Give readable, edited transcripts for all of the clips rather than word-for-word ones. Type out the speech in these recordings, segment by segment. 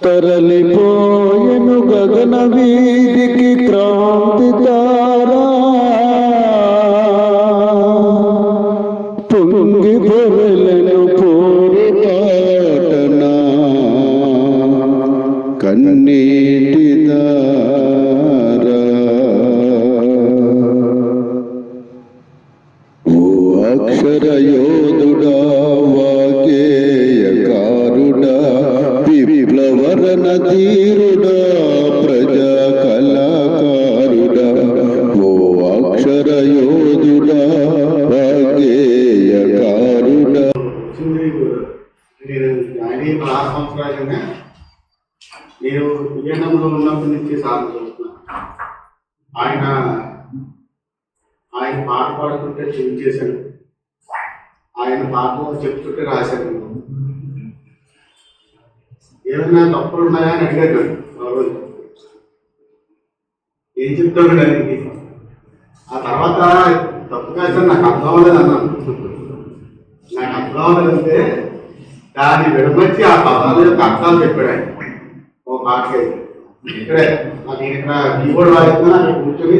తరలిపోయెను గగన వీధికి క్రాంతి తారా, పొంగి పొరలను పోరాటన కన్నీటి దారా. ఓ అక్షర యోధుడా, వాగ్గేయకారుడా, విప్లవరణ ధీరుడా, ప్రజా కళాకారుడా. ఓ అక్షర యోధుడా, వాగ్గేయకారుడా. నేను 16 సంవత్సరాలుగా నేను విజయనగరంలో ఉన్నప్పటి నుంచి సాధన చూస్తున్నాను. ఆయన పాట పాడుతుంటే చూపించేశాను, ఆయన పాటలు చెప్తుంటే రాశాను. ఏమైనా తప్పులు ఉన్నాయా అని అడిగాడు ఆ రోజు. ఏం చెప్తాడు దానికి? ఆ తర్వాత తప్పు కాదు నాకు అర్థం అవ్వలేదు అన్నాను. నాకు అర్థం అవ్వలేదంటే దాన్ని విడమర్చి ఆ పదాల యొక్క అర్థాలు చెప్పాడు ఆయన ఓ పాటకి. ఇక్కడే నేను ఇక్కడ కీబోర్డ్ వాయిస్తున్నా, అక్కడ కూర్చొని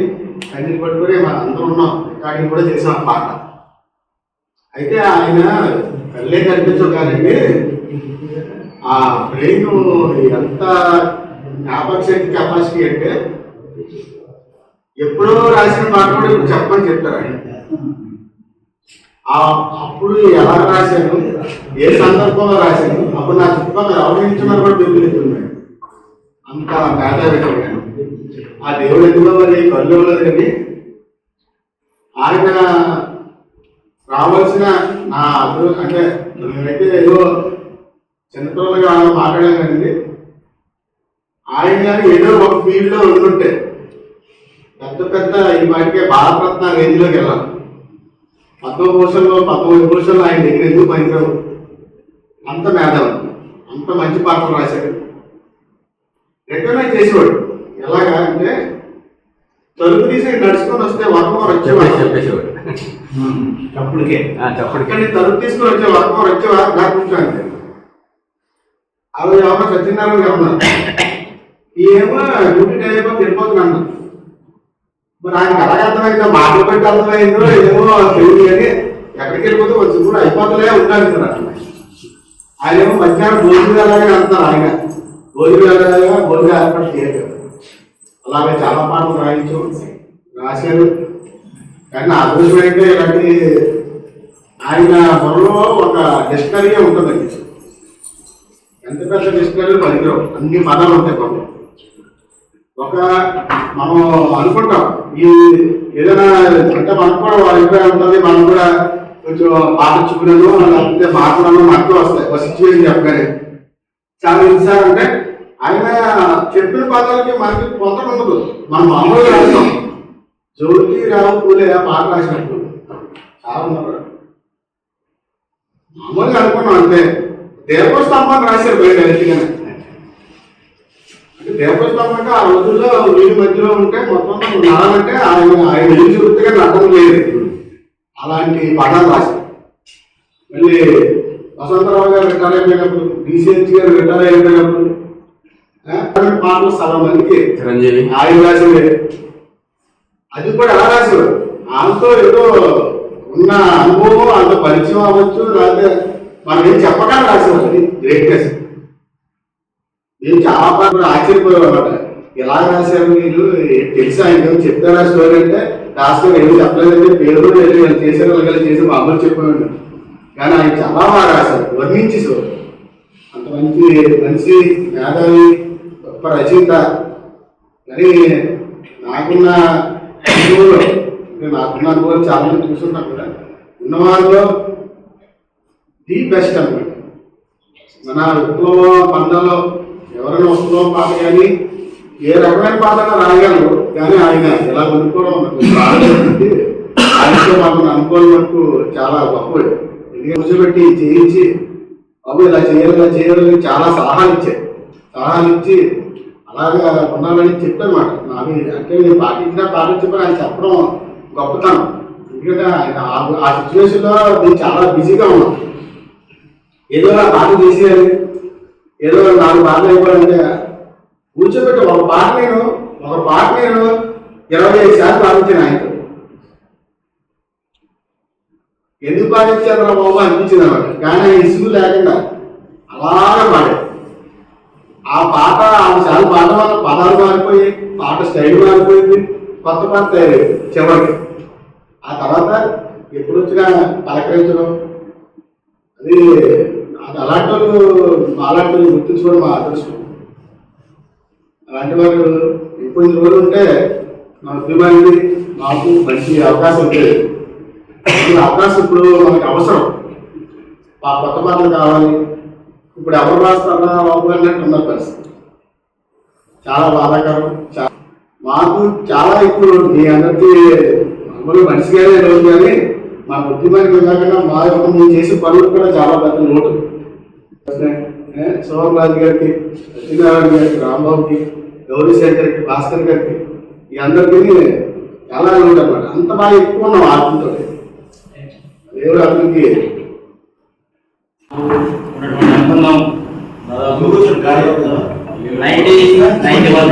కన్నీళ్ళు పట్టుకొని మన అందరూ ఉన్నాం, రికార్డింగ్ కూడా చేసాం పాట. అయితే ఆయన కళ్ళే కనిపించవు కాదండి, ఆ బ్రెయిన్ ఎంత జ్ఞాపక శక్తి కెపాసిటీ అంటే ఎప్పుడో రాసిన పాట కూడా ఇప్పుడు చెప్పని చెప్తారు ఆయన. అప్పుడు ఎలా రాశాను, ఏ సందర్భంలో రాశాను, అప్పుడు నా చుట్టుపక్కల అవలంబించమని కూడా తెలుగుతున్నాను. అంత పేదరికం. ఆ దేవుడు ఎందులో మరి కళ్ళు ఇవ్వలేదు కానీ ఆయన రావాల్సిన నా అభివృద్ధి అంటే నేనైతే ఏదో చిన్నపిల్లలుగా మాట్లాడానండి. ఆయన కానీ ఏదో ఒక ఫీల్డ్లో ఉండుంటే పెద్ద పెద్ద ఈ వాటికే భారతరత్న రేంజ్లోకి వెళ్ళాలి. 19 భూషణలో ఆయన దగ్గర ఎందుకు పనికిరావు? అంత మేధావి, అంత మంచి పాటలు రాశాడు. రికగ్నైజ్ చేసేవాడు. ఎలాగా అంటే తలుపు తీసి నడుచుకొని వస్తే వర్కమోర్ వచ్చేవాడు, చెప్పేసేవాడు. అప్పటికే తలుపు తీసుకొని వచ్చే వర్కమోర్ వచ్చేవాడు దాని కూర్చోండి. అవి ఎవరో సత్యనారాయణ గారు ఉన్నారు, ఏమో డ్యూటీ టైం అయిపోయి వెళ్ళిపోతున్నాను. మరి ఆయనకి అలాగే అర్థమైందో, మాటలు పెట్టి అర్థమైందో ఏమో తెలియదు కానీ ఎక్కడికి వెళ్ళిపోతే వచ్చి కూడా అయిపోతలే ఉండాలి సార్ అట్లా. ఆయన ఏమో మధ్యాహ్నం భోజనం అలాగే అంటున్నారు, ఆయన భోజనం ఏర్పాటు చేయలేదు. అలాగే చాలా పాటలు రాశారు. కానీ నా అదృష్టం అయితే ఇలాంటి ఆయన బుర్రలో ఒక డిక్షనరీ ఉంటుందండి. ఎంత పెద్ద డిక్షనరీ పనికిరావు, అన్ని పదాలు ఉంటాయి. ఒక మనం అనుకుంటాం ఈ ఏదైనా అంటే మనకు కూడా వాళ్ళ అభిప్రాయం ఉంటుంది, మనం కూడా కొంచెం పాటించుకున్నాను లేకపోతే మాట్లాడను మనకు వస్తాయి ఒక సిచ్యువేషన్ చెప్పగానే. చాలా ఇన్సార్ అంటే ఆయన చెప్పిన పదాలకి మనకి కొత్త ఉండదు. మనం మామూలుగా రాస్తాం. జ్యోతిరావు పూలే పాట రాసినప్పుడు చాలా ఉన్నారు, మామూలుగా అనుకున్నాం అంతే. దేవస్తంభాన్ని రాశారు బయట ఎత్తిగానే. అంటే దేవస్తంభం అంటే ఆ రోజుల్లో వీడి మధ్యలో ఉంటే మొత్తం నడాలంటే ఆయన ఇల్లు చూపుగా నడడం లేదు. అలాంటి పాఠాలు రాశారు. మళ్ళీ వసంతరావు గారు రిటైర్ అయిపోయినప్పుడు, డిసిహెచ్ గారు రిటైర్ అయిపోయినప్పుడు పాటలు సగం మందికి ఆయన రాసేది. అది కూడా ఎలా రాసేవారు? ఆయనతో ఏదో ఉన్న అనుభవం, అంత పరిచయం అవ్వచ్చు, లేకపోతే మనం ఏం చెప్పకుండా రాసేవారు. అది గ్రేట్నెస్. నేను చాలా పాటలు ఆశ్చర్యపోయారు అన్నమాట. ఎలా రాశారు మీరు, తెలుసా ఆయన చెప్తారా స్టోరీ అంటే రాసుకొని ఏమి చెప్పలేదంటే పేరు కూడా చేశారు, అలాగే చేసి మా అమ్మలు చెప్పాను. కానీ ఆయన చాలా బాగా రాశారు, వర్ణించి సార్. అంత మంచి మేధావి, గొప్ప రచయిత. కానీ నాకున్న అనుభవం చాలా మంది చూసుకుంటాం కూడా, ఉన్నవారిలో ది బెస్ట్ అన్నమాట. మన విప్లవ పంటలో ఎవరైనా వస్తున్న పాట కానీ ఏ రకమైన పాట రాయగలరు. కానీ ఆయన ఎలా కొనుక్కోవడం ఆయనతో మాకు అనుకోవడం మనకు చాలా గొప్పది. ఎందుకంటే కూర్చోబెట్టి చేయించి బాబు ఇలా చేయాలని చాలా సలహాలు ఇచ్చి అలాగా ఉన్నానని చెప్పానమాట. నాకు అంటే నేను పాటించమని ఆయన చెప్పడం గొప్పతనం. ఎందుకంటే ఆయన ఆ సిచ్యువేషన్లో నేను చాలా బిజీగా ఉన్నాను. ఏదో పాట చేసేయాలి, ఏదో 4 పాటలు అయిపోవాలంటే కూర్చోబెట్టి ఒక పాట నేను 25 సార్లు పాటించాను ఆయనతో. ఎందుకు పాటించారు రా బాబు అనిపించింది అనమాట. కానీ ఇసుగు లేకుండా అలాగే పాడాడు. ఆ పాట 6 సార్లు పాట వల్ల పదాలు మారిపోయి పాట స్టైల్ మారిపోయింది, కొత్త పాట తయారైంది చివరికి. ఆ తర్వాత ఎప్పుడు వచ్చినా పలకరించడం అది అలాంటి వాళ్ళు గుర్తించుకోవడం మా అదృష్టం. అలాంటి వాళ్ళు ఇంకొన్ని రోజులు ఉంటే మా ఉద్యమానికి మాకు మంచి అవకాశం ఉంటుంది. అవకాశం ఇప్పుడు మనకి అవసరం. ఆ కొత్త పాటలు కావాలి. ఇప్పుడు ఎవరు రాస్తారా బాబు అన్నట్టు ఉన్న పరిస్థితి చాలా బాధాకరం. మాకు చాలా ఎక్కువ మీ అందరికీ మామూలు మనిషిగానే రోజు, కానీ మా ఉద్యమానికి కాకుండా మా యొక్క మేము చేసే పనులు కూడా చాలా పెద్ద లోటు. సోమన్ రాజు గారికి, సత్యనారాయణ గారికి, రాంబాబుకి, గౌరీ శంకర్కి, భాస్కర్ గారికి, ఈ అందరికీ చాలా లోటు అన్నమాట. అంత బాగా ఎక్కువ ఉన్నాం ఆత్మతో. దేవుడు అతనికి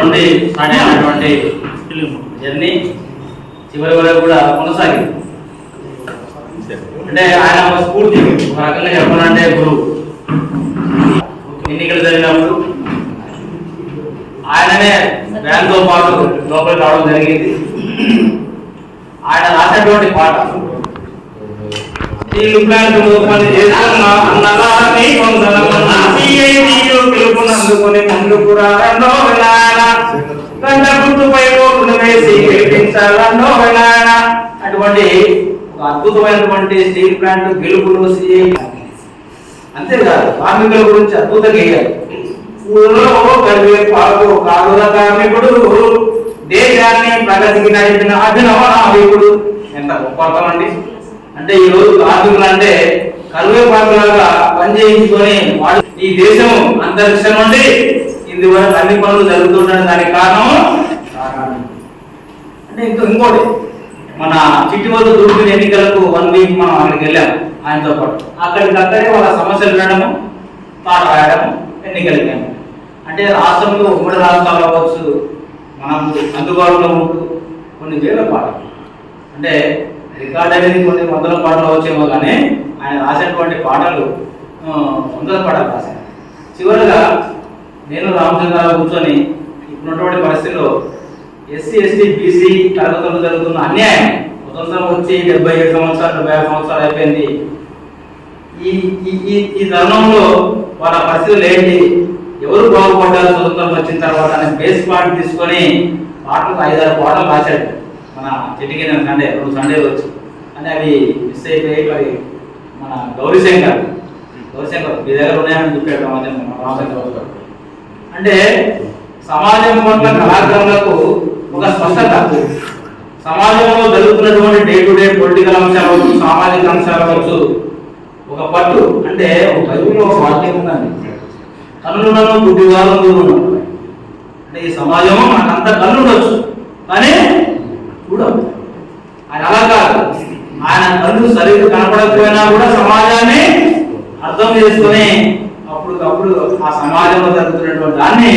నుండి స్టార్ట్ అయినటువంటి జర్నీ చివరి వరకు కూడా కొనసాగింది. అంటే ఆయన ఒక స్ఫూర్తి, ఒక రకంగా చెప్పాలంటే ఇప్పుడు ఎన్నికలు జరిగినప్పుడు ఆయననే వ్యాన్తో పాటు లోపలికి రావడం జరిగింది. ఆయన రాసినటువంటి పాట పిలుపునందుకొని ముందుకు అటువంటి ఒక అద్భుతమైనటువంటి స్టీల్ ప్లాంట్ గెలుపులు అంతేకాదు కార్మికుల గురించి అద్భుతంగా వేయాలి. ఊళ్ళో కరివేపాకు కాదుల కార్మికుడు, దేశాన్ని ప్రగతికి నడిపిన అభినవ నాయకుడు. ఎంత గొప్ప అర్థం అండి. అంటే ఈ రోజు కార్మికులు అంటే కరివేపాకులాగా పనిచేయించుకొని వాడు ఈ దేశం అంతరిక్షం నుండి ఇందువరకు అన్ని పనులు జరుగుతుంటాయి. దానికి కారణం అంటే ఇంకోటి, మన చిట్టివద్దు దూరుకుని ఎన్నికలకు 1 వీక్ మనం అక్కడికి వెళ్ళాము ఆయనతో పాటు. అక్కడికక్కడే వాళ్ళ సమస్యలు వినడము, పాట రాయడము, ఎన్నికలకి. అంటే రాష్ట్రంలో ఉమ్మడి రాష్ట్రాలు అవ్వచ్చు, మనకు అందుబాటులో ఉంటూ కొన్ని వేల పాటలు, అంటే రికార్డ్ అనేది కొన్ని వందల పాటలు వచ్చేమో, కానీ ఆయన రాసేటువంటి పాటలు వందల పాటలు రాశారు. చివరిగా నేను రామచంద్రరావు కూర్చొని ఇప్పుడున్నటువంటి పరిస్థితుల్లో ఎస్సీ ఎస్టీ బీసీ తరగతులు జరుగుతున్న అన్యాయం, స్వతంత్రం వచ్చి 77 సంవత్సరాలు 75 సంవత్సరాలు అయిపోయింది. ఈ తరుణంలో వాళ్ళ పరిస్థితులు ఏంటి, ఎవరు బాగుపడ్డారు స్వతంత్రం వచ్చిన తర్వాత అనే బేస్ పాయింట్ తీసుకొని పాటలు 5-6 పాటలు రాశాడు మన చెట్టుకి. సండే 2 సండేలు వచ్చి అని అవి మిస్ అయిపోయి మరి మన గౌరీశంకర్ మీ దగ్గర ఉన్నాయని చెప్పాడు రామచంద్ర. అంటే సమాజం పట్ల కళాకారులకు ఒక స్పష్టత, సమాజంలో జరుగుతున్నటువంటి డే టు డే పొలిటికల్ అంశాలు అవచ్చు, సామాజిక అంశాలు అవచ్చు, ఒక పట్టు. అంటే బైబిల్లో ఒక వాక్యం ఉందండి, కన్నులను గుడ్డివారం దూరం. అంటే ఈ సమాజము మనకంత కళ్ళు ఉండొచ్చు కానీ చూడవు. ఆయన అలా కాదు, ఆయన కళ్ళు సరిగ్గా కనపడకపోయినా కూడా సమాజాన్ని అర్థం చేసుకుని అప్పుడు ఆ సమాజంలో జరుగుతున్నటువంటి దాన్ని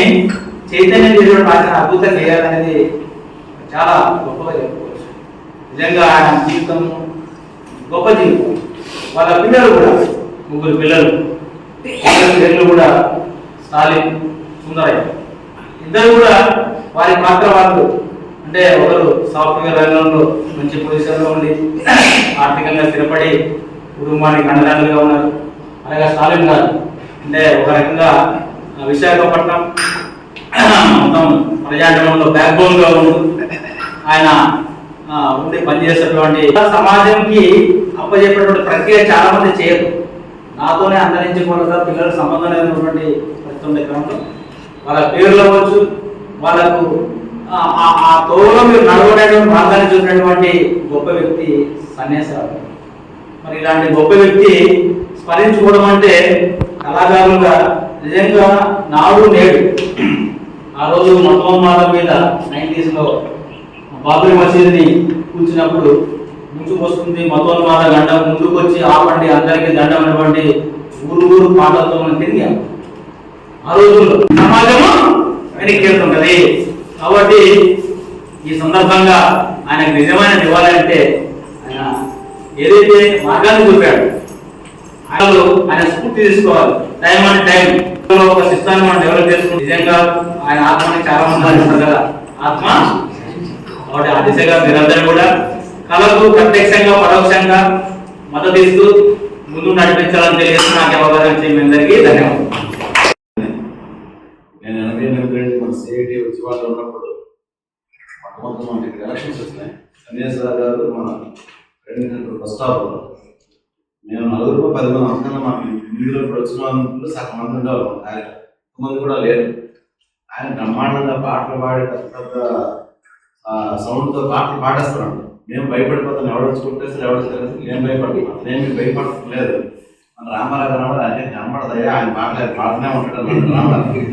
చైతన్యం చేసేటువంటి రాసిన అద్భుతం చేయాలనేది చాలా గొప్పగా చెప్పుకోవచ్చు. నిజంగా ఆయన జీవితం గొప్ప జీవితం. వాళ్ళ పిల్లలు కూడా 3 పిల్లలు కూడా స్టాలిన్, సుందరయ్య, ఇద్దరు కూడా వారి పాత్ర వాళ్ళు. అంటే ఒకరు సాఫ్ట్వేర్ రంగంలో మంచి పొజిషన్లో ఉండి ఆర్థికంగా స్థిరపడి కుటుంబానికి అండదండలుగా ఉన్నారు. అలాగే స్టాలిన్ గారు అంటే ఒక రకంగా విశాఖపట్నం మొత్తం ప్రజాంగంలో బ్యాక్ బోన్ గా ఉంటూ ఆయన ఉండి పనిచేసేటువంటి సమాజంకి అప్పచెప్పేటువంటి ప్రక్రియ చాలా మంది చేయరు. నాతోనే అంతరించిపోతా పిల్లలకు సంబంధం లేనటువంటి పరిస్థితి క్రమంలో వాళ్ళ పేర్లు అవ్వచ్చు, వాళ్ళకు ఆ తోలో మీరు నడవడానికి మార్గాన్ని చూసినటువంటి గొప్ప వ్యక్తి సన్యాసరావు. మరి ఇలాంటి గొప్ప వ్యక్తి స్మరించుకోవడం అంటే కళాకారులుగా నిజంగా నాడు నేడు. ఆ రోజు మతోన్మాదం మీద 90s లో బాబ్రీ మసీదుని కూర్చున్నప్పుడు ముంచుకొస్తుంది మతోన్మాద గండం, ముందుకు వచ్చి ఆపండి అందరికీ దండం అనేటువంటి ఊరు పాటలతో మనం తిరిగాం. ఆ ఆ రోజుల్లో సమాజము వెనక్కి వెళ్తుంటది. కాబట్టి ఈ సందర్భంగా ఆయనకు నిజమైన నివాళి ఆయన ఏదైతే మార్గాన్ని చూపాడు ఆయన స్ఫూర్తి తీసుకోవాలి. టైం అండ్ టైం ఒక సిస్టాన్ని మనం డెవలప్ చేసుకుంటే నిజంగా ఆయన ఆత్మని చాలా మంది అంటారు కదా, ఆత్మ. కాబట్టి ఆ దిశగా మీరందరూ కూడా కళకు ప్రత్యక్షంగా పరోక్షంగా మద్దతు ఇస్తూ ముందు నడిపించాలని తెలియజేస్తూ నాకు అవగాహన ఇచ్చే మీ అందరికీ ధన్యవాదాలు. నేను 88 మన సిఐటి వచ్చి వాళ్ళు ఉన్నప్పుడు మొట్టమొదటి మనకి ఎలక్షన్స్ వచ్చినాయి. సన్యాసరావు గారు మన ఫస్ట్ హాఫ్ మేము 4 10 మంది అంతకన్నా మాకు ఇందులో వచ్చిన వాళ్ళు సగం మంది ఉండేవాళ్ళం. ఆయన మంది కూడా లేదు. ఆయన బ్రహ్మాండంగా పాటలు పాడి పెద్ద సౌండ్తో పాటలు పాడేస్తున్నాడు. మేము భయపడిపోతాం, ఎవరు వచ్చుకుంటే అసలు ఎవరు వచ్చి నేను భయపడుతున్నాను. నేను భయపడలేదు. మన రామారావు గారు అదే కనపడదయ్యా, ఆయన పాటనే ఉంటాడు రామారావు.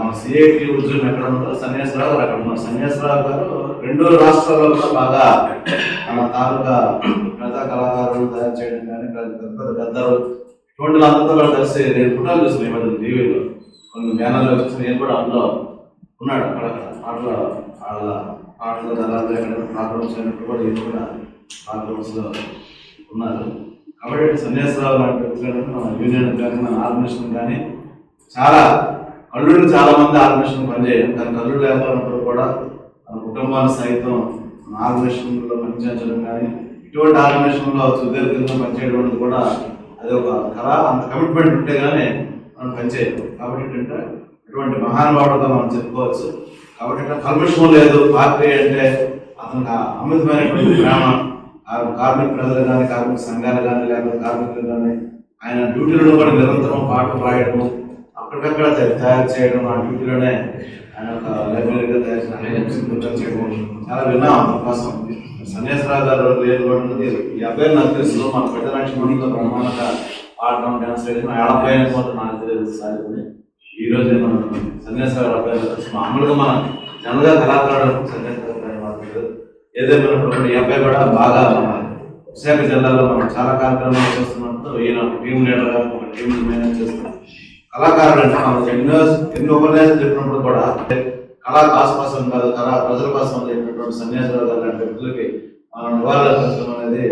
మన సిఐటి ఉద్యోగం ఎక్కడ ఉంటారు, సన్యాసరావు గారు అక్కడ ఉన్నారు. సన్యాసరావు గారు 2 రాష్ట్రాల్లో కూడా బాగా మన తాలూకా ప్రజా కళాకారులు తయారు చేయడం కానీ పెద్దలు ఇటువంటి వాళ్ళందరితో కూడా కలిసి నేను ఫోటోలు చూసిన ఈ మధ్య టీవీలో కొన్ని బ్యానర్లో చూసి నేను కూడా అందులో ఉన్నాడు. అక్కడ పాటలు ప్రోగ్రామ్స్ అయినప్పుడు కూడా ఇది కూడా ప్రోగ్రామ్స్లో ఉన్నారు. కాబట్టి సన్యాసరావు లాంటి వ్యక్తులు మన యూనియన్ కానీ మన ఆర్గనైజేషన్ కానీ చాలా కళ్ళుడు చాలా మంది ఆర్గనైజేషన్ పనిచేయడం, కానీ కళ్ళు లేకపోయినప్పుడు కూడా మన కుటుంబాన్ని సైతం మన ఆర్గనైజేషన్లో పనిచేయడం కానీ ఇటువంటి ఆర్గనైజేషన్లో సుదీర్ఘంగా పనిచేయడం అనేది కూడా అది ఒక కళ. అంత కమిట్మెంట్ ఉంటే కానీ మనం పనిచేయదు. కాబట్టి ఏంటంటే ఇటువంటి మహానుభావుడుగా మనం చెప్పుకోవచ్చు. కాబట్టి కల్మషం లేదు. పార్టీ అంటే అతనికి అమితమైనటువంటి ప్రేమ. కార్మిక ప్రజలు కానీ, కార్మిక సంఘాలు కానీ, లేకపోతే కార్మికులు కానీ ఆయన డ్యూటీలను కూడా నిరంతరం పాటలు రాయడం, అక్కడికక్కడ తయారు చేయడం, ఆ డ్యూటీలోనే ఆయన ఒక లైబ్రరీగా తయారు చేయడం చాలా విన్నాం. అందుకోసం సన్యాసరావు గారు లేకపోతే ఈ అబ్బాయి నాకు తెలుసు మన పెద్ద లక్ష్మణితో బ్రహ్మాండంగా పాడడం, డ్యాన్స్ చేయడం ఏడబ్బాయి అయిపోతే నాకు తెలియదు సాగుతుంది. ఈ రోజు మనం సన్యాసరావు అబ్బాయి మామూలుగా మన జనగా కళాకారుడు సన్యాసరావు ఏదైనా ఈ అబ్బాయి కూడా బాగా మన విశాఖ జిల్లాలో మనం చాలా కార్యక్రమాలు చేస్తున్నప్పుడు ఈయన టీం లీడర్గా ఒక టీం మేనేజ్ చేస్తున్నాం. కళాకారులు అంటే మనం ఎన్నో ఉపన్యాసాలు చెప్పినప్పుడు కూడా కళా కాసు కోసం కాదు, కళా ప్రజల కోసం చెప్పినటువంటి సన్యాసరావు గారు లాంటి వ్యక్తులకి మనం నివాళులర్పించడం అనేది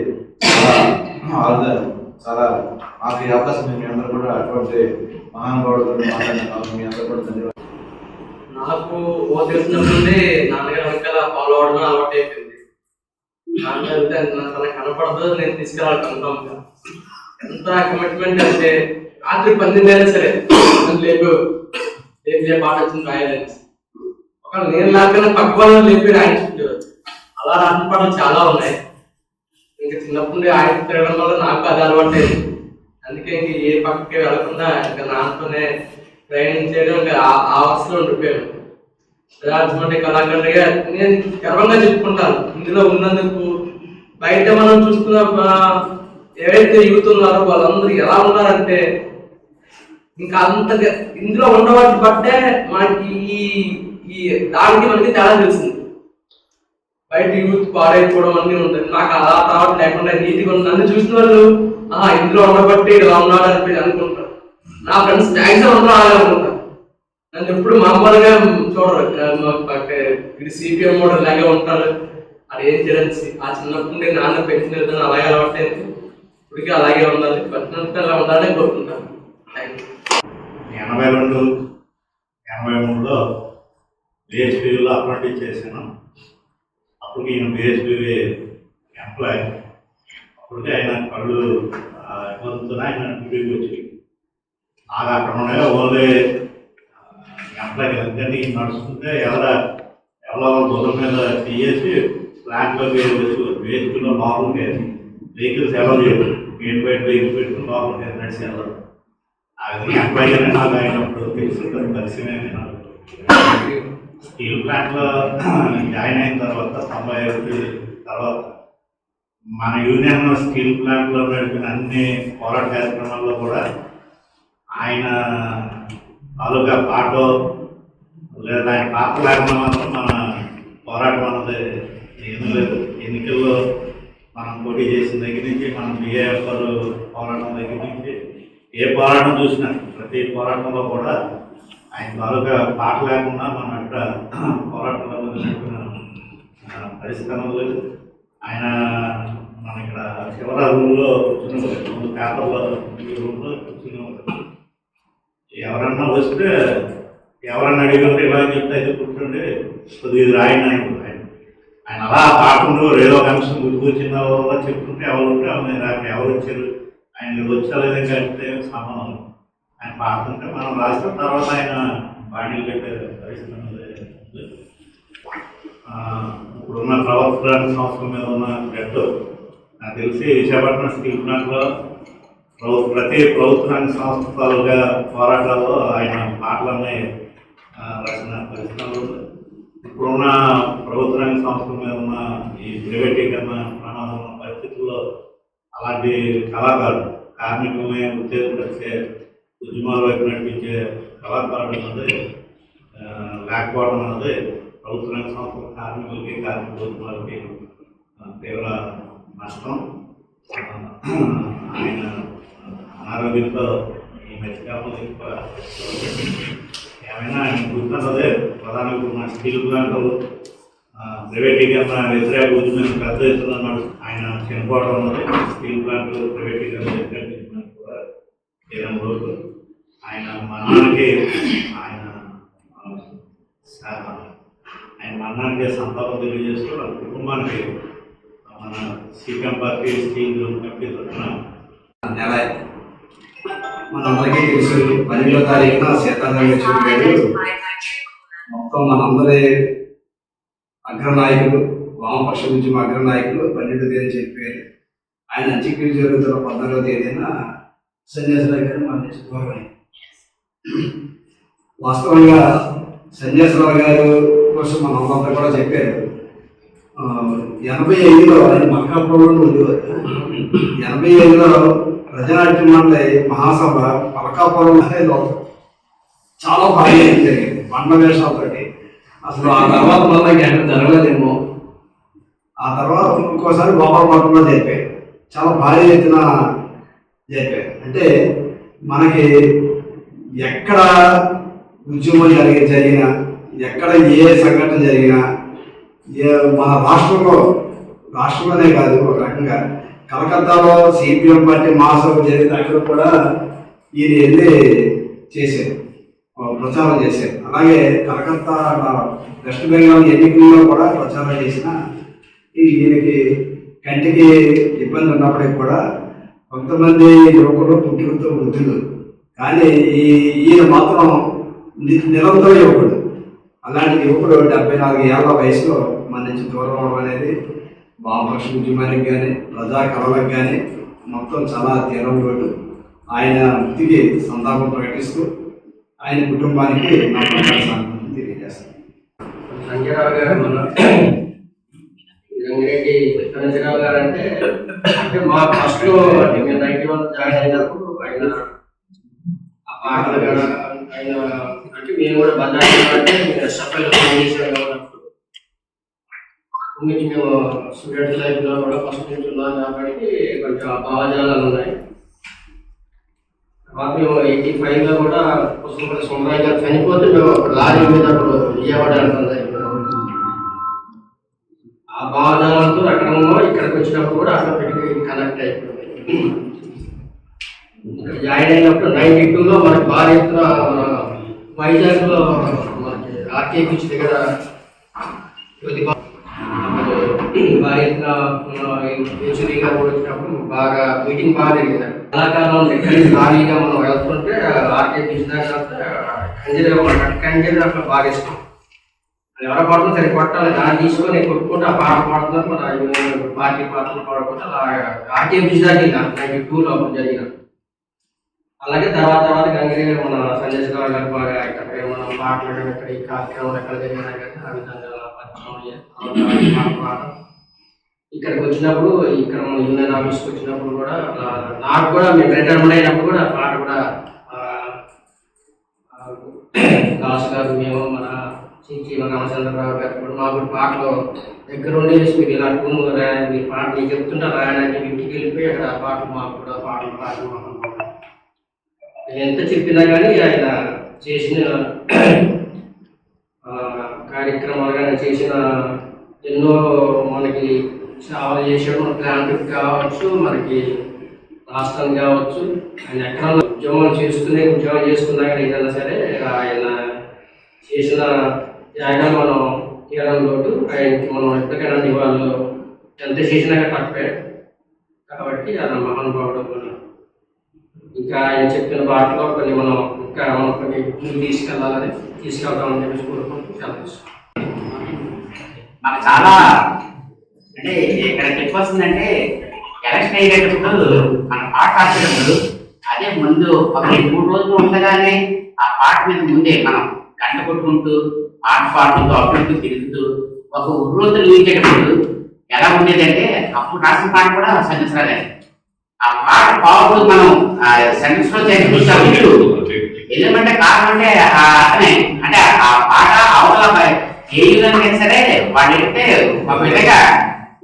చాలా మాకు ఈ అవకాశం మీ అందరూ కూడా అటువంటి మహానుభావుడు మాట్లాడిన మీ అందరూ కూడా ధన్యవాదాలు. నాకు తెలిసినప్పుడు నాన్నగారు వెనకాల ఫాలో అవడం అలవాటు అయిపోయింది. నాన్నగారు తన కనపడదు, నేను తీసుకెళ్ళాలి కన్ఫామ్గా. ఎంత కమిట్మెంట్ అంటే రాత్రి 12 అయినా సరే లేపు పాట వచ్చింది రాయాలని. ఒకవేళ నేను లేకపోయినా పక్క వాళ్ళు లేపి రాయించుకుంటేవారు. అలా రాత్రి పాటలు చాలా ఉన్నాయి. ఇంకా చిన్నప్పటి నుండి ఆయన తిరగడం వల్ల నాకు అది అలవాటు అయింది. అందుకే ఇంక ఏ పక్కకి వెళ్లకుండా ఇంకా నాన్నతోనే ప్రయాణం చేయడం, ఇంకా ఆ వరుసలో ఉండిపోయాను. రాజమండ్రి కళాకారుడిగా నేను గర్వంగా చెప్పుకుంటాను. ఇందులో ఉన్నందుకు బయట మనం చూస్తున్న ఎవరైతే యూత్ ఉన్నారో వాళ్ళందరూ ఎలా ఉన్నారంటే ఇంకా అంత ఇందులో ఉండవాటి బట్టే మనకి ఈ దానికి మనకి తేడా తెలిసింది. బయట యూత్ పాడైపోవడం అన్నీ ఉంటుంది. నాకు అలా తర్వాత లేకుండా నీట్గా ఉంది. నన్ను చూసిన వాళ్ళు ఇందులో ఉండబట్టి ఇలా ఉన్నాడు అని అనుకుంటారు. నా ఫ్రెండ్స్ మ్యాక్సిమం అందరూ అలాగే అనుకుంటారు. నన్ను ఎప్పుడు మామూలుగా చూడరు. ఇది సిపిఎం మోడల్ లాగే ఉంటారు. అది ఏం తెలియదు. ఆ చిన్నప్పుడు నాన్న పెంచిన విధానం అలాగే అలవాటైంది. ఇప్పటికీ అలాగే ఉండాలి. పట్టినంత అలా ఉండాలని కోరుకుంటాను. 82, 83లో బిహెచ్పిలో అప్రెంటిస్ చేశాను. అప్పటికి ఈయన బిహెచ్పి ఎంప్లాయ్. అప్పటికే ఆయన కళ్ళు ఇబ్బందుతో ఆయన డ్యూటీకి వచ్చి నాకు అక్కడ ఉండే ఓన్లీ ఎంప్లాయ్. ఎందుకంటే ఈయన నడుచుకుంటే ఎవరో బుధం మీద తీయేసి ప్లాంట్లోకి బిహెచ్పిలో లోపలికి వెహికల్స్ ఎలా చేయరు. గేట్ బయట వెహికల్ పెట్టుకుని లోపలికి నడిచి వెళ్ళరు. అది ఎంప్లాయీగానే నాకు అయినప్పుడు తెలుసుకుంటారు. పరిచయమే నాకు. స్టీల్ ప్లాంట్లో జాయిన్ అయిన తర్వాత 91 తర్వాత మన యూనియన్ స్టీల్ ప్లాంట్లో నడిపిన అన్ని పోరాట కార్యక్రమాల్లో కూడా ఆయన తాలూకా పాటో లేదా ఆయన పాత్ర లేకుండా మాత్రం మన పోరాటం అన్నది ఏమీ లేదు. ఎన్నికల్లో మనం పోటీ చేసిన దగ్గర నుంచి మనం బిఏఎఫ్ పోరాటం దగ్గర నుంచి ఏ పోరాటం చూసినా ప్రతి ప్రతి పోరాటంలో కూడా ఆయన తాలూకా పాట లేకుండా మనం ఎక్కడ పోరాటంలో పరిష్కారం లేదు. ఆయన మన ఇక్కడ చివర రూమ్లో కూర్చుని పేపర్లో రూమ్లో కూర్చుని ఎవరన్నా వస్తే ఎవరన్నా అడిగితే ఇలా చెప్తే అయితే కూర్చోండి కొద్దిగా ఇది రాయండి ఆయన అలా కాకుండా ఏదో ఒక అంశం గుర్తు వచ్చిన వల్ల చెప్తుంటే ఎవరు ఉంటే ఎవరు వచ్చారు ఆయన వచ్చేలేదంగా అంటే సమానం ఆయన పాడుతుంటే మనం రాసిన తర్వాత ఆయన బాడీలు పెట్టే పరిస్థితి ఇప్పుడున్న ప్రభుత్వ సంస్థల మీద ఉన్న థ్రెట్ నాకు తెలిసి విశాఖపట్నం స్టీల్ ప్లాంట్లో ప్రతి ప్రభుత్వ రంగ సంస్థలుగా పోరాటాల్లో ఆయన పాటలన్నీ రాసిన పరిస్థితులు. ఇప్పుడున్న ప్రభుత్వ రంగ సంస్థల మీద ఉన్న ఈ ప్రైవేటీకరణ ప్రమాదం ఉన్న పరిస్థితుల్లో అలాంటి కళాకారులు కార్మికుల్ని ఉత్తేజపరిచే ఉద్యమాల వైపు నడిపించే కళాకారులు అన్నది లేకపోవడం అన్నది ప్రభుత్వ రంగ సంస్థల కార్మికులకి కార్మిక ఉద్యమాలకి తీవ్ర నష్టం. ఆయన అనారోగ్యంతో ఈ మధ్యకాలంలో ఏమైనా ఆయన గుర్తున్నదే ప్రధానంగా మన స్టీల్ ప్లాంట్లు ప్రైవేటీకరణ వ్యతిరేక ఉద్యమం పెద్ద ఎత్తున ఆయన చనిపోవడం అన్నది స్టీల్ ప్లాంట్లు ప్రైవేటీకరణ వ్యతిరేక కూడా తీరం రోజు ఆయన మరణానికి ఆయన మరణానికి సంతాపం తెలియజేస్తూ వాళ్ళ కుటుంబానికి మన సిపిఎం పార్టీ స్టీల్ కమిటీ తరఫున నెల మనందరికీ తెలుసు 12వ తారీఖున సీతారాం గారు మొత్తం మనందరి అగ్రనాయకులు వామపక్ష ఉద్యమ అగ్రనాయకులు 12వ తేదీ చెప్పారు. ఆయన అంత్యక్రియలు జరుగుతున్న 14వ తేదీన సన్యాసరావు గారు మరణించుకోవాలి. వాస్తవంగా సన్యాసరావు గారు కోసం మనందరూ కూడా చెప్పారు. 85లో ఆయన మల్కాపురంలో ఉండేవారు. 85లో ప్రజానాట్య మండలి మహాసభ మల్కాపురం అనేది చాలా బాగా జరిగింది బండ వేషాలతోటి. అసలు ఆ తర్వాత మళ్ళీ ఎక్కడ జరగలేదేమో. ఆ తర్వాత ఇంకోసారి గోపాలపట్నంలో జరిపారు. చాలా భారీ ఎత్తున జరిపారు. అంటే మనకి ఎక్కడ ఉద్యమం జరిగినా ఎక్కడ ఏ సంఘటన జరిగినా మన రాష్ట్రంలోనే కాదు ఒక రకంగా కలకత్తాలో సిపిఎం పార్టీ మహాసభ జరిగిన అక్కడ కూడా ఈయన వెళ్ళి చేశారు, ప్రచారం చేశారు. అలాగే కలకత్తా వెస్ట్ బెంగాల్ ఎన్నికల్లో కూడా ప్రచారం చేసిన ఈయనకి కంటికి ఇబ్బంది ఉన్నప్పటికీ కూడా కొంతమంది యువకులు పుట్టుకతో వృద్ధులు, కానీ ఈయన మాత్రం నిరంతర యువకుడు. అలాంటి యువకుడు 74 ఏళ్ల వయసులో మన నుంచి దూరం అవడం అనేది వామపక్ష ఉద్యమానికి కానీ ప్రజా కళలకు కానీ మొత్తం చాలా తీవ్రం లోటు. ఆయన మృతికి సంతాపం ప్రకటిస్తూ ఆయన కుటుంబానికి నా సానుభూతిని తెలియజేస్తాను. సంజయరావు గారు గంగిరెడ్డి సంజయరావు గారు అంటే మా ఫస్ట్ లో 91 జాయిన్ అయినప్పుడు ఆయన ఆ పాటలు కూడా ఆయన అంటే మేము కూడా బద్దాలు సఫల్ ఉన్నప్పుడు నుంచి మేము స్టూడెంట్ లైఫ్లో కూడా ఫస్ట్ నుంచి ఉన్నాం కాబట్టి కొంచెం భావజాలాలు ఉన్నాయి. తర్వాత మేము 85లో కూడా పుస్తకపల్లి సుందరయ్య గారు చనిపోతే మేము లారీ మీద విజయవాడ అనుకుంది. ఆ భావజాలంతో అక్కడ ఉన్నాం. ఇక్కడికి వచ్చినప్పుడు కూడా ఆటోమేటిక్గా కనెక్ట్ అయిపోయింది. ఇక్కడ జాయిన్ అయినప్పుడు 92లో మనకి భారీ ఎత్తున వైజాగ్లో మనకి ఆర్కే బీచ్ దగ్గర భారీ ఎత్తున హెచ్డీ గారు కూడా వచ్చినప్పుడు బాగా మీటింగ్ బాగా జరిగింది. కళాకారులు ఎక్కడి ఖాళీగా మనం వెళ్తుంటే ఆర్కే బీచ్ దాకా కంజరి అట్లా బాగా ఇష్టం. అది ఎవరో పడుతుంది సరే కొట్టాలి దాన్ని తీసుకొని కొట్టుకుంటే ఆ పాట పాడుతున్నారు. మన పార్టీ పాటలు పాడుకుంటే అలా ఆర్కే బీచ్ దాకా 92లో అప్పుడు జరిగిన. అలాగే తర్వాత గంగిరి గారు మన సంజయ్ రావు గారు బాగా ఇక్కడ మనం మాట్లాడడం ఇక్కడ ఈ కార్యక్రమాలు ఎక్కడ జరిగినా కానీ ఆ విధంగా ఇక్కడికి వచ్చినప్పుడు ఇక్కడ మన యూనియన్ ఆఫీస్కి వచ్చినప్పుడు కూడా నాకు కూడా మేము రిటైర్మెంట్ అయినప్పుడు కూడా పాట కూడా దాస్ గారు మేము మన రామచంద్రరావు గారు కూడా మాకు పాటలు దగ్గర ఉండేసి మీరు ఇలా మీరు పాట మీరు చెప్తుంటే రాయడానికి ఇంటికి వెళ్ళిపోయి అక్కడ పాటలు మాకు కూడా పాటలు ఎంత చెప్పినా కానీ ఆయన చేసిన కార్యక్రమాలు కానీ చేసిన ఎన్నో మనకి సేవలు చేసాడు. మన గ్రాంట్కి కావచ్చు, మనకి రాష్ట్రం కావచ్చు, ఆయన ఎక్కడ ఉద్యోగం చేసుకున్నా కానీ ఏదైనా సరే ఆయన చేసిన త్యాగం మనం తీయడం లోటు. ఆయనకి మనం ఎప్పటికైనా వాళ్ళు ఎంత చేసినా తప్పే. కాబట్టి ఆయన మహానుభావుడు. మనం ఇంకా ఆయన చెప్పిన బాటలో కొన్ని మనం కొన్ని తీసుకెళ్తామని చెప్పేసి కోరుకుంటూ సెలవు. మాకు చాలా అంటే ఇక్కడ చెప్పొస్తుందంటే ఎలక్షన్ అయ్యేటప్పుడు మన పాట రాసేటప్పుడు అదే ముందు ఒక 2-3 రోజులు ఉండగానే ఆ పాట మీద ముందే మనం గంట కొట్టుకుంటూ పాట పాడుతూ అప్పుడు తిరుగుతూ ఒక రోజులు ఊహించేటప్పుడు ఎలా ఉండేదంటే అప్పుడు రాసిన పాట కూడా సంవత్సరాలే. ఆ పాట పాడు మనం సెంటెన్స్ లో చూసాము. ఎందుకంటే కారణం అంటే అతనే అంటే ఆ పాట అవతల ఏ యూనియన్ సరే వాళ్ళు ఏంటంటే ఒక విధంగా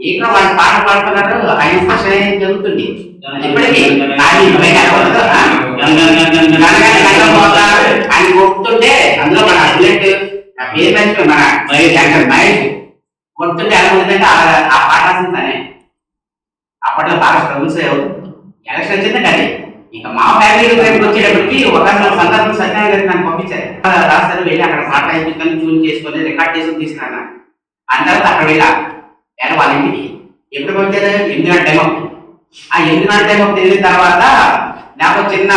ఇక్కడ వాళ్ళు పాట పాడుతున్నారు. ఆ ఇన్స్ట్రక్షన్ అనేది జరుగుతుంది ఇప్పటికీ. ఆయన కొడుతుంటే అందులో మన అథ్లెట్ పేరు మన మహేష్ కొడుతుంటే ఎలా ఉంటుందంటే ఆ పాట రాసిందానే. అప్పట్లో బాగా స్ట్రగుల్స్ ఎలక్షన్ వచ్చిందంటే అది ఇంకా మా ఫ్యామిలీ వచ్చేటప్పటికి ఒక సందర్భం సత్యనారాయణ గారికి నన్ను పంపించారు. రాస్తారు వెళ్ళి అక్కడ పాట అయిపోయి చూన్ చేసుకొని రికార్డ్ చేసుకుని తీసుకున్నాను. ఆ తర్వాత అక్కడ వెళ్ళా వాళ్ళ ఇంటికి. ఎప్పుడు వచ్చారు 8 గంటల టైం అవుతుంది. ఆ 8 గంటల టైం అవుతుంది వెళ్ళిన తర్వాత నాకు చిన్న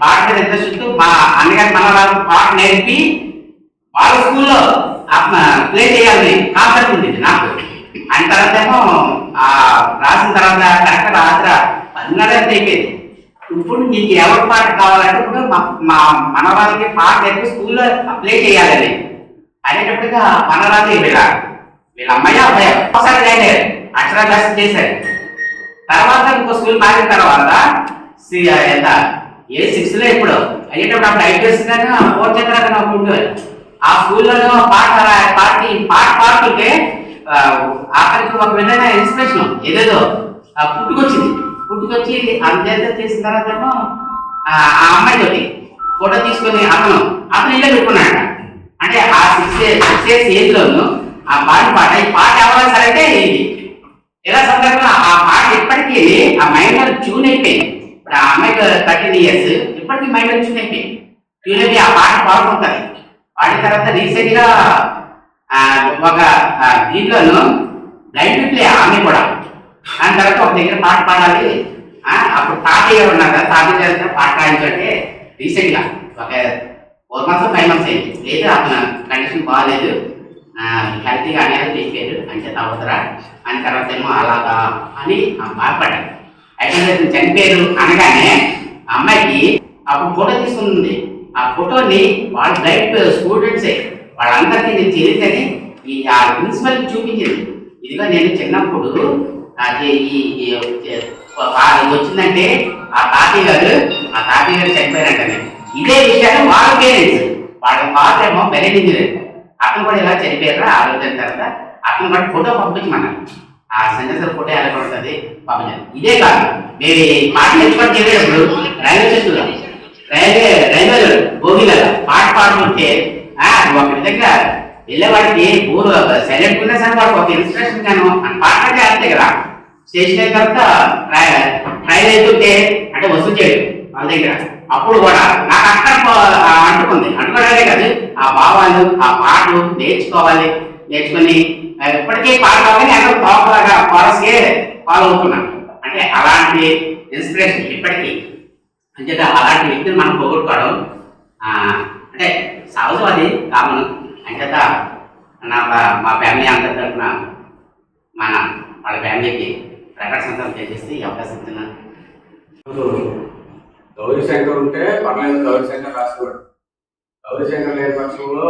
పాట ఇంట్రెస్ట్. మా అన్నగారి మన వాళ్ళకి పాట నేర్పి వాళ్ళ స్కూల్లో ప్లే చేయాలని కాన్సెప్ట్ ఉండేది నాకు. ఆయన తర్వాత ఏమో రాసిన తర్వాత కరెక్ట్ రాత్రి 10:30 అయిపోయింది. ఇప్పుడు నీకు ఎవరి పాట కావాలంటే ఇప్పుడు మా మన వాళ్ళకి పాట నేర్పి స్కూల్లో ప్లే చేయాలని అనేటప్పటిగా మన రాజు వీళ్ళ అమ్మాయి అబ్బాయి ఒకసారి జాయిన్ అయ్యారు. అక్షరాభ్యాసం చేశారు. తర్వాత ఇంకో స్కూల్ మారిన తర్వాత ఎంత 6th లో ఇప్పుడు అయ్యేటప్పుడు అప్పుడు ఐపీఎస్ కానీ 4th కానీ ఒక ఉండేవారు. ఆ స్కూల్లో పాట పాడుతుంటే ఆఖరికి ఒక విధంగా ఇన్స్పిరేషన్ ఏదేదో పుట్టుకొచ్చి అంత చేసిన తర్వాత ఏమో ఆ అమ్మాయి తోటి ఫోటో తీసుకొని అతను ఇల్లు పెట్టుకున్నాడు. అంటే ఆ 6 years ఏజ్ లోను ఆ పాట ఈ పాట ఎవరైనా సరే అంటే ఎలా సందర్భంగా ఆ పాట ఇప్పటికీ ఆ మైండ్ లో ట్యూన్ అయిపోయింది. ఇప్పుడు ఆ అమ్మాయికి 13 years ఇప్పటికీ మైండ్ లో ట్యూన్ అయిపోయింది. ట్యూన్ అయిపోయి ఆ పాట పాడుకుంటుంది. పాడిన తర్వాత రీసెంట్ గా ఒక దీంట్లోను లైట్ ప్లే ఆమె కూడా. దాని తర్వాత ఒక దగ్గర పాట పాడాలి. అప్పుడు తాతయ్య ఉన్నారు కదా, తాతయ్య దగ్గర పాట రాయించంటే రీసెంట్ గా ఒక 4 months 5 months అయింది. లేదు అతను కండిషన్ బాగాలేదు, హెల్తీగా అనేది చెప్పారు అంటే తవ్వుతారా అని. తర్వాత ఏమో అలాగా అని బాధపడ్డాడు. అయితే చనిపోయారు అనగానే అమ్మాయికి అప్పుడు ఫోటో తీసుకుంది. ఆ ఫోటోని వాళ్ళ లైఫ్ స్టూడెంట్సే వాళ్ళందరికీ నేను తెలియదని ఆ ప్రిన్సిపల్ చూపించింది. ఇదిగా నేను చిన్నప్పుడు వచ్చిందంటే ఆ తాతయ్య గారు చనిపోయారంటే ఇదే విషయాన్ని వాళ్ళ పేరెంట్స్ వాళ్ళ ఫాదర్ ఏమో మెరైన్ ఇంజనీర్ అతను కూడా ఇలా చనిపోయారు. ఆలోచన తర్వాత అతను కూడా ఫోటో పంపించమన్నారు. ఆ సంజయ్ ఫోటో ఎలా పడుతుంది పంపించాను. ఇదే కాదు మేము పాట ఎక్స్పర్ట్ చేసేటప్పుడు రైల్వే భోగిల పాట పాడుతుంటే ఒక విధంగా వెళ్ళేవాడికి ఊరు సైలెంట్ ఉన్నా సరే వాడికి ఒక ఇన్స్పిరేషన్ గాను పాటంటే అంతే కదా. స్టేషన్ అయిన తర్వాత ట్రైన్ అవుతుంటే అంటే వసూలు చేయడు వాళ్ళ దగ్గర. అప్పుడు కూడా నాకు అక్కడ అంటుకోవడానే కాదు ఆ భావాలు ఆ పాటలు నేర్చుకొని ఇప్పటికీ పాట కావాలని అందరూ పాపలాగా కోరస్కే ఫాలో అవుతున్నాను. అంటే అలాంటి ఇన్స్పిరేషన్ ఇప్పటికీ అంచేత అలాంటి వ్యక్తిని మనం పోగొట్టుకోవడం అంటే సహజవాది కామన్. అంచేత మా ఫ్యామిలీ అందరి తరఫున వాళ్ళ ఫ్యామిలీకి ప్రకటన సంతానం చేసేసి అవకాశం ఇస్తున్నాను. గౌరీ శంకర్ ఉంటే పర్లేదు, గౌరీ శంకర్ రాసుకోడు. గౌరీ శంకర్ లేని పక్షంలో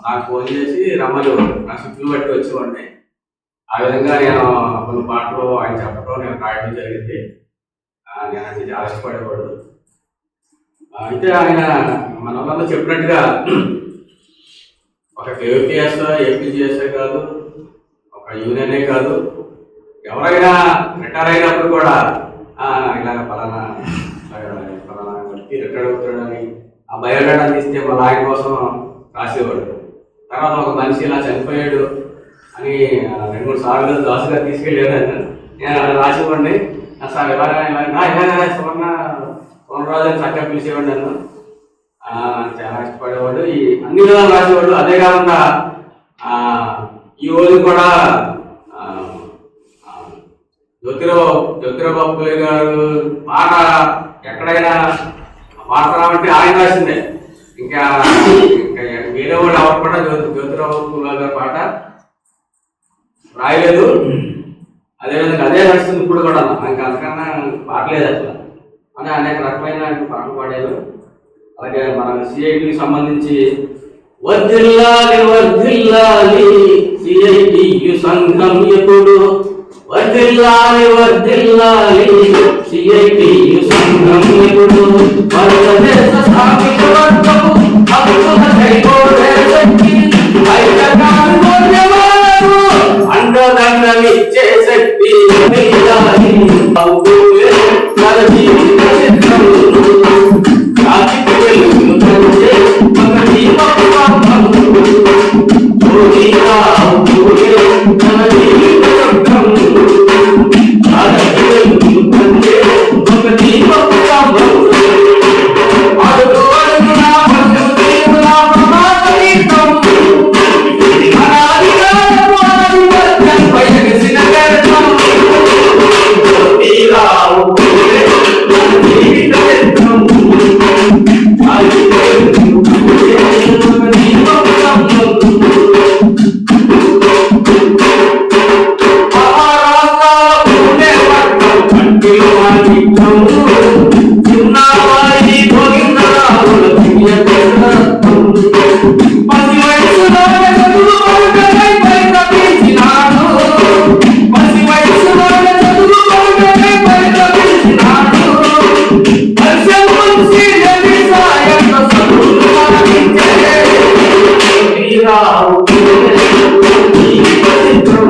నాకు ఫోన్ చేసి రమ్మని నా షిఫ్ట్లు బట్టి వచ్చేవాడిని. ఆ విధంగా నేను కొన్ని పాటలు ఆయన చెప్పడం నేను రాయడం జరిగింది. నేను అది చాలా ఇష్టపడేవాడు. అయితే ఆయన మన వాళ్ళంతా చెప్పినట్టుగా ఒక కేవీపీఎస్ ఏపీజీఎస్ఏ కాదు, ఒక యూనియనే కాదు, ఎవరైనా రిటైర్ అయినప్పుడు కూడా ఇలాగ ఫలానా వ్యక్తి రిటైర్ ఎక్కడ అడుగుతాడని ఆ బయోడేటా తీస్తే వాళ్ళ ఆయన కోసం రాసేవాడు. తర్వాత ఒక మనిషి ఇలా చనిపోయాడు అని 2-3 సార్లు దాసుగా తీసుకెళ్ళాను. నేను అలా రాసేవాడిని. సార్ ఇలా సువర్ణరాజు అని చక్కగా పిలిచేవాడు నన్ను. చాలా ఇష్టపడేవాడు. ఈ అన్ని విధాలు రాసేవాడు. అదే కాకుండా ఈ రోజు కూడా జ్యోతిరావు పూలే గారు పాట ఎక్కడైనా పాట రావంటే ఆయన రాసిందే. ఇంకా వేరే వాళ్ళు ఎవరు కూడా జ్యోతిరావు పూలే గారి పాట రాయలేదు. అదేవిధంగా అదే నడుస్తుంది ఇప్పుడు కూడా. నాకు అంతకన్నా పాటలేదు అసలు అని అనేక రకమైన పాటలు పాడారు. అలాగే మన సిఐటికి సంబంధించి వర్ధిల్లాలి వర్ధిల్లాలి సిఐటియు సంఘం ఎప్పుడు, వర్ధిల్లాలి వర్ధిల్లాలి సిఐటియు సంఘం ఎప్పుడు, భారతదేశ స్థాపిత వర్గము హక్కుల కైగోడే శక్తి, ఐక్యకాంగోద్యమాలకు అండదండలిచ్చే శక్తి, వర్ధిల్లాలి అవుతులే మన జీవిత చిత్రం, జాతికి వెలుగును పంచే మన జీవపథం, జోడిగా అవుతులే మన జీవిత చిత్రం, జాతికి వెలుగును పంచే మన జీవపథం, అడుగు అడుగునా పలుకు తీరునా ప్రమాద గీతం, అనాదికాలపు ఆదివర్గంపై ఎగసిన గర్వం, జోడిగా అవుతులే మన జీవిత చిత్రం, జాతికి వెలుగును పంచే మన జీవపథం, చిన్నవారి గోవిందరావుల దివ్య దర్శనం, పసి వయసులోనే చదువు పలుకై పరితపించినాడు, పసి వయసులోనే చదువు పలుకై పరితపించినాడు, వర్షం ముంచి నది సాయంత చదువులు మరణించే శ్రీరావు జీవిత చిత్రం,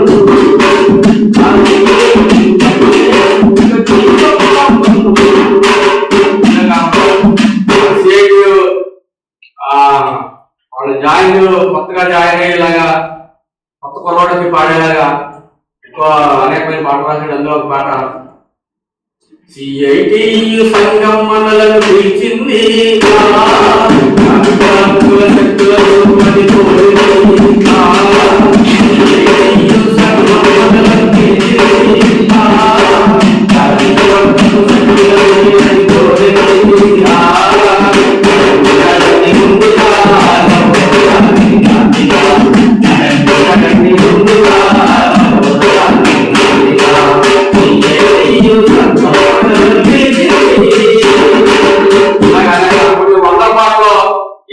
వాళ్ళు కొత్తగా జాయిన్ అయ్యేలాగా, కొత్త కుర్రోడికి పాడేలాగా ఎక్కువ అనేకమైన పాటలు రాసాడు. అందులో ఒక పాట సిఐటియు సంఘం మనలను పిలిచింది,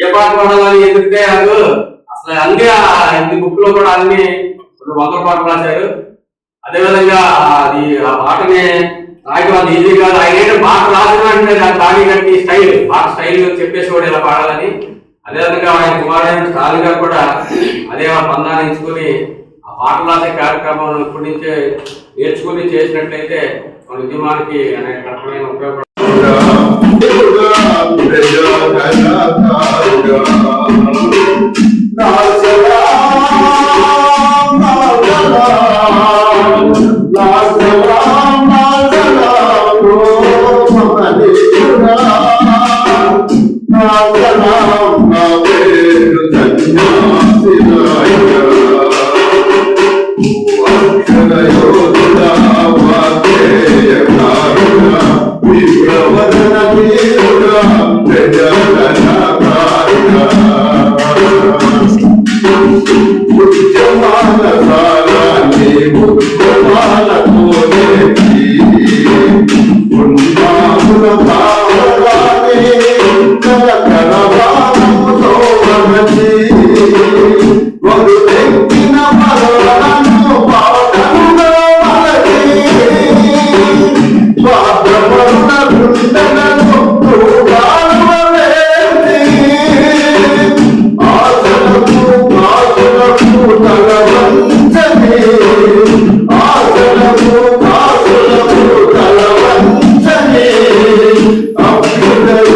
ఏ పాట పాడాలని ఎదిరితే అది అసలు అన్ని హిందీ బుక్ లో కూడా అన్ని 100 పాటలు రాశారు. అదేవిధంగా అది ఆ పాటని రాయడం అది ఈజీ కాదు. ఆయన పాట రాసిన అంటే దాని బాడీ కట్టి పాట స్టైల్ చెప్పేసేవాడు ఇలా పాడాలని. అదేవిధంగా ఆయన కుమారుడైన స్టాలిన్ గారు కూడా అదే పందాన్ని ఎంచుకుని ఆ పాటలు రాసే కార్యక్రమం ఇప్పటి నుంచే నేర్చుకుని చేసినట్లయితే మన ఉద్యమానికి అనేక రకమైన ఉపయోగపడుతుంది.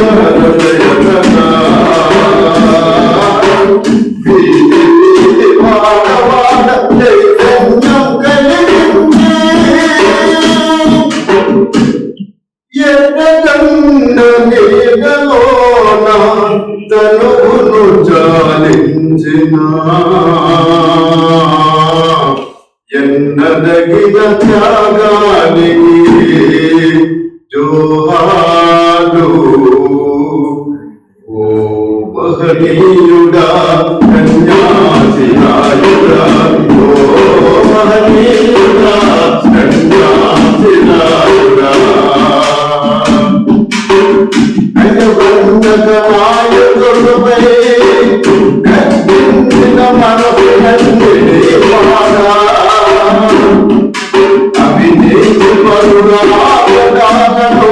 Thank you. తనువును చాలించిన ఎన్నదగిన త్యాగానికి జోహాలు. ఓ మహనీయుడా కన్యాసిరాయుడా, ఓ మహనీయుడా కన్యాసిరాయుడా, నాయకుడుపై కట్టించిన మనసు అవినీతి పరుడాలను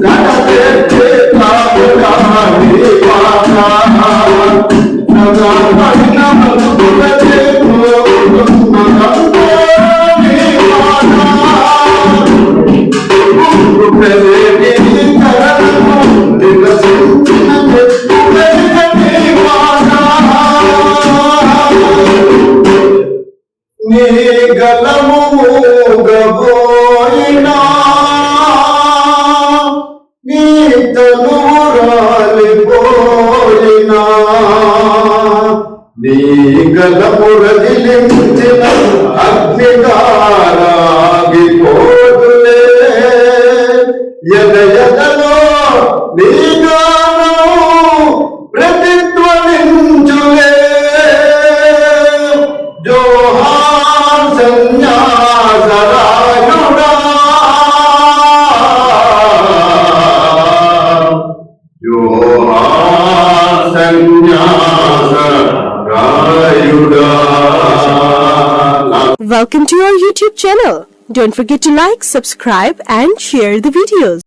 నడచేసే కాపురాని పాట నగపడిన బతుకులకే నీ గలము గబోయినా నీ తనువు రాలిపోయినా నీ గలము రగిలించిన అగ్నిగారాగిపోదులే ఎదలో నీ గానం ప్రతిధ్వనించులే. జోహార్ సన్యాసరాయుడా, జోహార్ సన్యాసరాయుడా. Welcome to our YouTube channel. Don't forget to like, subscribe and share the videos.